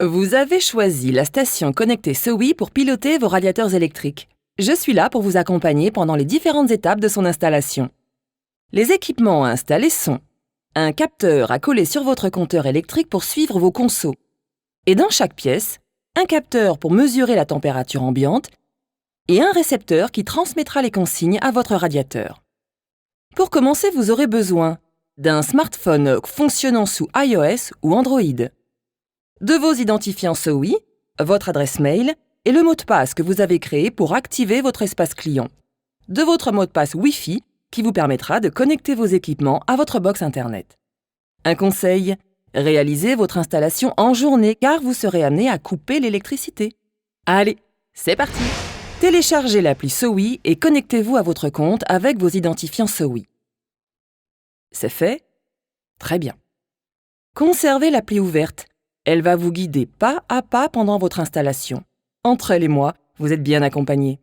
Vous avez choisi la station connectée SOWI pour piloter vos radiateurs électriques. Je suis là pour vous accompagner pendant les différentes étapes de son installation. Les équipements à installer sont un capteur à coller sur votre compteur électrique pour suivre vos consos. Et dans chaque pièce, un capteur pour mesurer la température ambiante et un récepteur qui transmettra les consignes à votre radiateur. Pour commencer, vous aurez besoin d'un smartphone fonctionnant sous iOS ou Android, de vos identifiants SOWI, votre adresse mail et le mot de passe que vous avez créé pour activer votre espace client, de votre mot de passe Wi-Fi qui vous permettra de connecter vos équipements à votre box Internet. Un conseil, réalisez votre installation en journée car vous serez amené à couper l'électricité. Allez, c'est parti! Téléchargez l'appli SOWI et connectez-vous à votre compte avec vos identifiants SOWI. C'est fait? Très bien. Conservez l'appli ouverte. Elle va vous guider pas à pas pendant votre installation. Entre elle et moi, vous êtes bien accompagnés.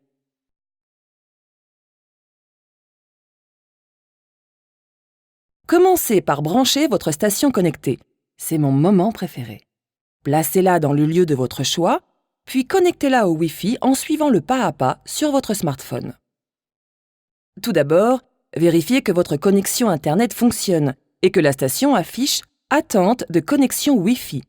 Commencez par brancher votre station connectée. C'est mon moment préféré. Placez-la dans le lieu de votre choix, puis connectez-la au Wi-Fi en suivant le pas à pas sur votre smartphone. Tout d'abord, vérifiez que votre connexion Internet fonctionne et que la station affiche « Attente de connexion Wi-Fi ».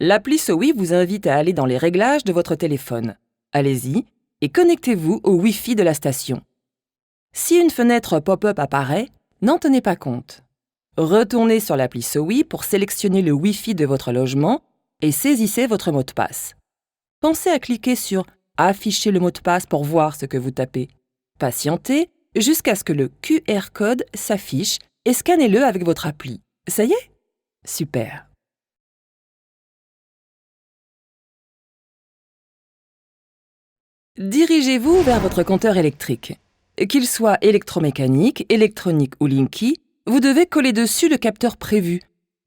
L'appli SOWI vous invite à aller dans les réglages de votre téléphone. Allez-y et connectez-vous au Wi-Fi de la station. Si une fenêtre pop-up apparaît, n'en tenez pas compte. Retournez sur l'appli SOWI pour sélectionner le Wi-Fi de votre logement et saisissez votre mot de passe. Pensez à cliquer sur « Afficher le mot de passe » pour voir ce que vous tapez. Patientez jusqu'à ce que le QR code s'affiche et scannez-le avec votre appli. Ça y est? Super! Dirigez-vous vers votre compteur électrique. Qu'il soit électromécanique, électronique ou Linky, vous devez coller dessus le capteur prévu.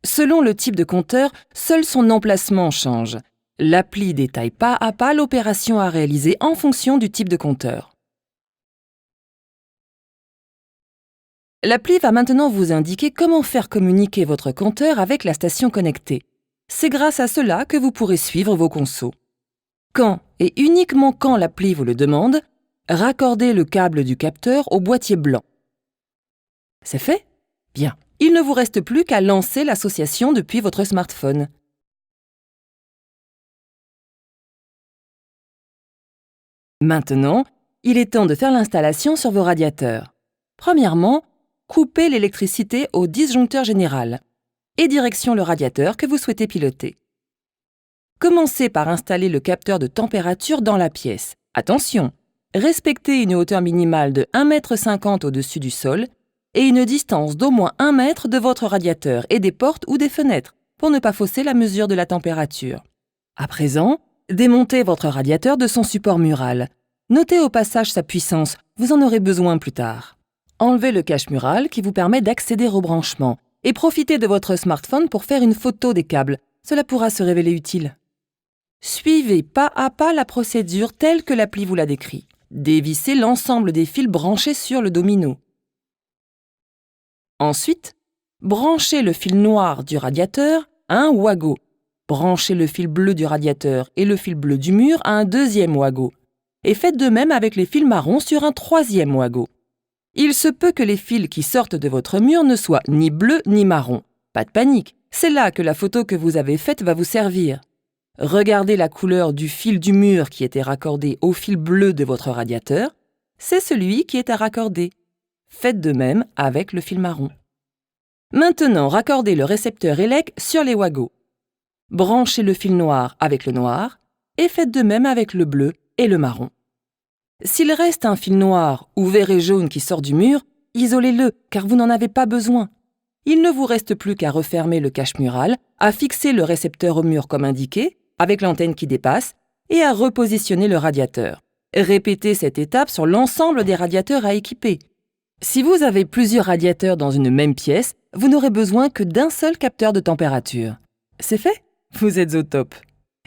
Selon le type de compteur, seul son emplacement change. L'appli détaille pas à pas l'opération à réaliser en fonction du type de compteur. L'appli va maintenant vous indiquer comment faire communiquer votre compteur avec la station connectée. C'est grâce à cela que vous pourrez suivre vos consos. Quand et uniquement quand l'appli vous le demande, raccordez le câble du capteur au boîtier blanc. C'est fait? Bien. Il ne vous reste plus qu'à lancer l'association depuis votre smartphone. Maintenant, il est temps de faire l'installation sur vos radiateurs. Premièrement, coupez l'électricité au disjoncteur général et direction le radiateur que vous souhaitez piloter. Commencez par installer le capteur de température dans la pièce. Attention, respectez une hauteur minimale de 1,50 m au-dessus du sol et une distance d'au moins 1 mètre de votre radiateur et des portes ou des fenêtres pour ne pas fausser la mesure de la température. À présent, démontez votre radiateur de son support mural. Notez au passage sa puissance, vous en aurez besoin plus tard. Enlevez le cache mural qui vous permet d'accéder au branchement et profitez de votre smartphone pour faire une photo des câbles. Cela pourra se révéler utile. Suivez pas à pas la procédure telle que l'appli vous l'a décrit. Dévissez l'ensemble des fils branchés sur le domino. Ensuite, branchez le fil noir du radiateur à un wago. Branchez le fil bleu du radiateur et le fil bleu du mur à un deuxième wago. Et faites de même avec les fils marrons sur un troisième wago. Il se peut que les fils qui sortent de votre mur ne soient ni bleus ni marrons. Pas de panique, c'est là que la photo que vous avez faite va vous servir. Regardez la couleur du fil du mur qui était raccordé au fil bleu de votre radiateur. C'est celui qui est à raccorder. Faites de même avec le fil marron. Maintenant, raccordez le récepteur ELEC sur les wagos. Branchez le fil noir avec le noir et faites de même avec le bleu et le marron. S'il reste un fil noir ou vert et jaune qui sort du mur, isolez-le car vous n'en avez pas besoin. Il ne vous reste plus qu'à refermer le cache mural, à fixer le récepteur au mur comme indiqué, avec l'antenne qui dépasse, et à repositionner le radiateur. Répétez cette étape sur l'ensemble des radiateurs à équiper. Si vous avez plusieurs radiateurs dans une même pièce, vous n'aurez besoin que d'un seul capteur de température. C'est fait? Vous êtes au top.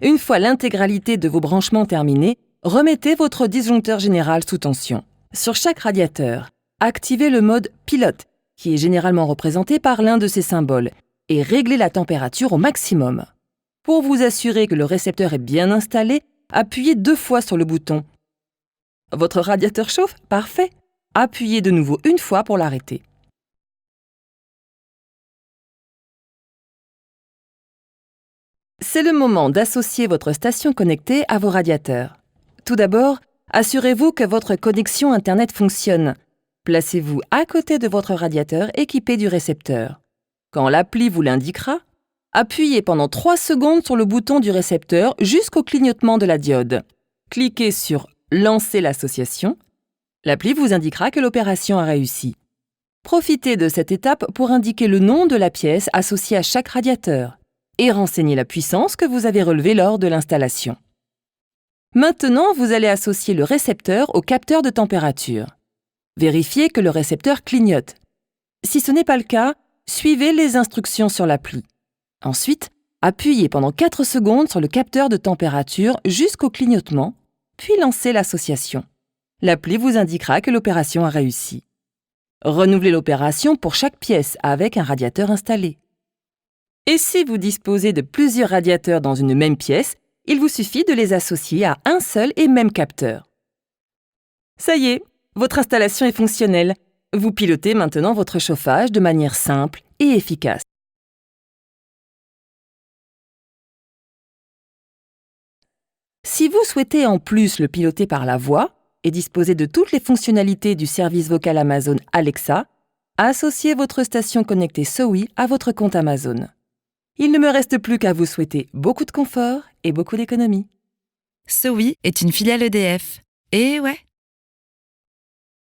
Une fois l'intégralité de vos branchements terminés, remettez votre disjoncteur général sous tension. Sur chaque radiateur, activez le mode pilote, qui est généralement représenté par l'un de ces symboles, et réglez la température au maximum. Pour vous assurer que le récepteur est bien installé, appuyez 2 fois sur le bouton. Votre radiateur chauffe? Parfait! Appuyez de nouveau 1 fois pour l'arrêter. C'est le moment d'associer votre station connectée à vos radiateurs. Tout d'abord, assurez-vous que votre connexion Internet fonctionne. Placez-vous à côté de votre radiateur équipé du récepteur. Quand l'appli vous l'indiquera, appuyez pendant 3 secondes sur le bouton du récepteur jusqu'au clignotement de la diode. Cliquez sur « Lancer l'association ». L'appli vous indiquera que l'opération a réussi. Profitez de cette étape pour indiquer le nom de la pièce associée à chaque radiateur et renseigner la puissance que vous avez relevée lors de l'installation. Maintenant, vous allez associer le récepteur au capteur de température. Vérifiez que le récepteur clignote. Si ce n'est pas le cas, suivez les instructions sur l'appli. Ensuite, appuyez pendant 4 secondes sur le capteur de température jusqu'au clignotement, puis lancez l'association. L'appli vous indiquera que l'opération a réussi. Renouvelez l'opération pour chaque pièce avec un radiateur installé. Et si vous disposez de plusieurs radiateurs dans une même pièce, il vous suffit de les associer à un seul et même capteur. Ça y est, votre installation est fonctionnelle. Vous pilotez maintenant votre chauffage de manière simple et efficace. Si vous souhaitez en plus le piloter par la voix et disposer de toutes les fonctionnalités du service vocal Amazon Alexa, associez votre station connectée SOWI à votre compte Amazon. Il ne me reste plus qu'à vous souhaiter beaucoup de confort et beaucoup d'économie. SOWI est une filiale EDF. Et ouais,